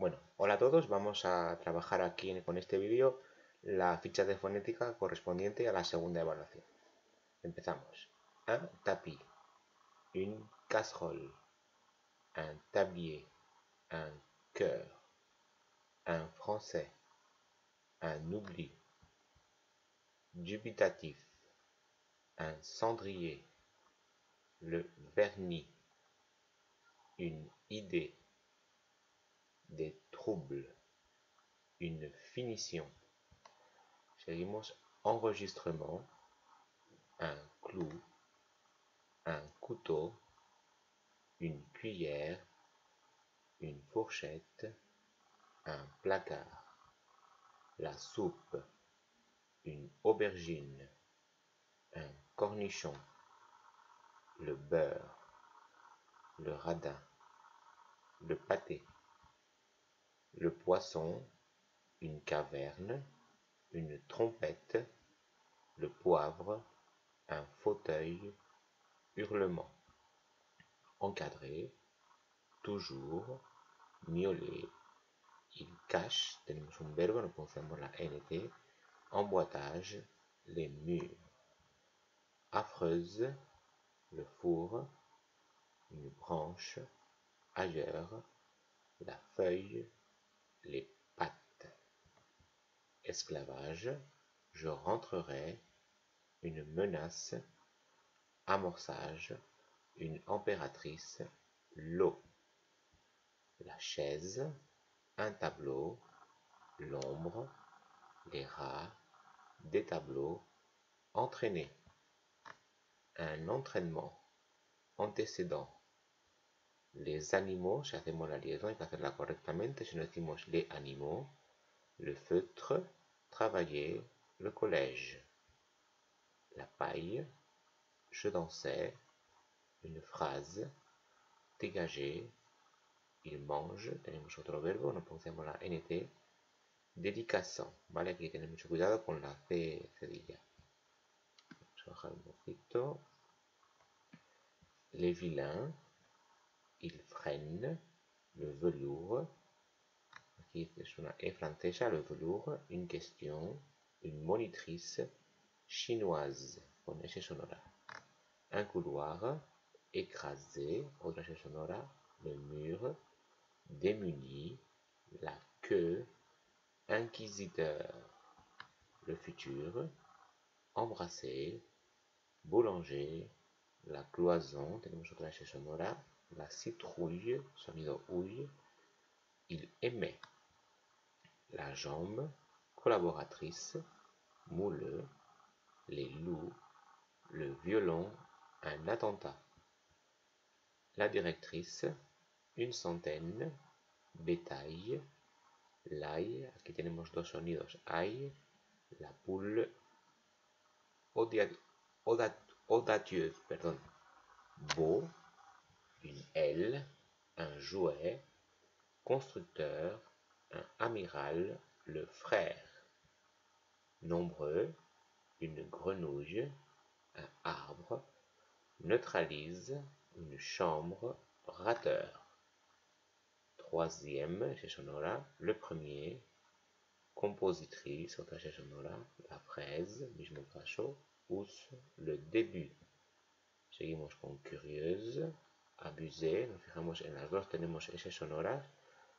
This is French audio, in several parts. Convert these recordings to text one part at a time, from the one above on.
Bueno, hola a todos, vamos a trabajar aquí con este vídeo la ficha de fonética correspondiente a la segunda evaluación. Empezamos. Un tapis, une casserole, un tablier, un cœur, un français, un oubli, dubitatif, un cendrier, le vernis, une idée, des troubles, une finition. Seguimos enregistrement, un clou, un couteau, une cuillère, une fourchette, un placard, la soupe, une aubergine, un cornichon, le beurre, le radin, le pâté, le poisson, une caverne, une trompette, le poivre, un fauteuil, hurlement, encadré, toujours, miauler, il cache, tenemos un verbo, no pronunciamos la NT, emboîtage, les murs, affreuse, le four, une branche, ailleurs, la feuille, les pattes, esclavage, je rentrerai, une menace, amorçage, une impératrice, l'eau, la chaise, un tableau, l'ombre, les rats, des tableaux, entraîner, un entraînement, antécédent, les animaux, si hacemos la liaison hay que hacerla correctamente, si no decimos les animaux, le feutre, travailler, le collège, la paille, je dansais, une phrase, dégager, il mange, tenemos otro verbo, no pronunciamos la NT, dedicación, ¿vale? Aquí tener mucho cuidado con la C cedilla. Vamos a bajar un poquito. Les vilains, ils freinent, le velours, aquí es una E francesa, le velours, une question, une monitrice chinoise, con S sonora, un couloir, écrasé, otra S sonora, le mur, démuni, la queue, inquisiteur, le futur, embrasser, boulanger, la cloison, tenemos otra S sonora, la citrouille, sonido uy, il aimait, la jambe, collaboratrice, moule, les loups, le violon, un attentat, la directrice, une centaine, bétail, l'ail, aquí tenemos dos sonidos, ay, la poule, audacieuse, perdón, beau, une aile, un jouet, constructeur, un amiral, le frère, nombreux, une grenouille, un arbre, neutralise, une chambre, rateur. Troisième, c'est sonora, le premier, compositrice, otra sonora, la fraise, mismo caso, us, le début. Seguimos con curieuse, abusé, nos fijamos en las dos, tenemos S sonoras,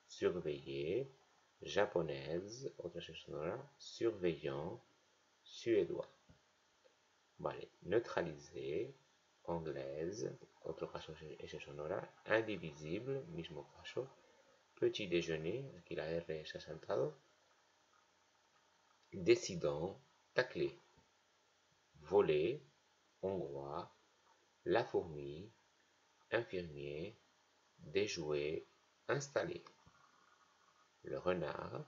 surveiller, japonaise, otra sonora, surveillant, suédois. Vale, neutraliser, anglaise, otro caso S sonora, indivisible, mismo caso, petit déjeuner, aquí la R se ha saltado, décidant, taclé, voler, hongrois, la fourmi, infirmier, déjouer, installer, le renard,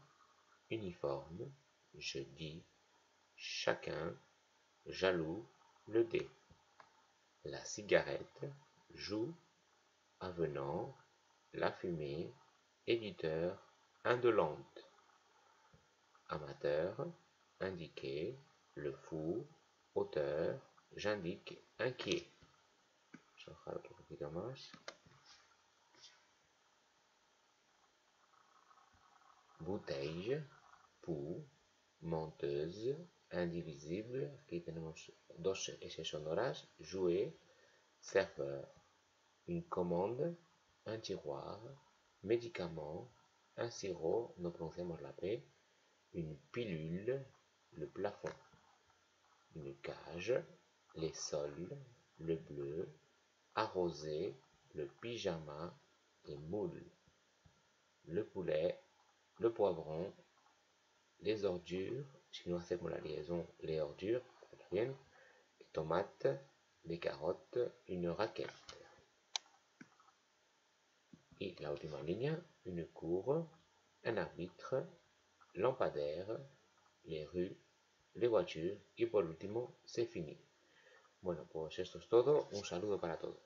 uniforme, jeudi, chacun, jaloux, le dé, la cigarette, joue, avenant, la fumée, éditeur, indolente, amateur, indiqué, le fou, auteur, j'indique, inquiet. Vamos a bajar otro poquito más. bouteille, pou, monteuse, indivisible, aquí tenemos dos S sonoras, jouet, serveur, une commande, un tiroir, médicament, un sirop, no pronunciamos la P, une pilule, le plafond, une cage, les sols, le bleu, arrosé, le pyjama, les moules, le poulet, le poivron, les ordures, si no hacemos la liaison, les ordures, bien, les tomates, les carottes, une raquette. Y la última línea, une cour, un arbitre, lampadaire, les rues, les voitures y por último, c'est fini. Bueno, pues esto es todo. Un saludo para todos.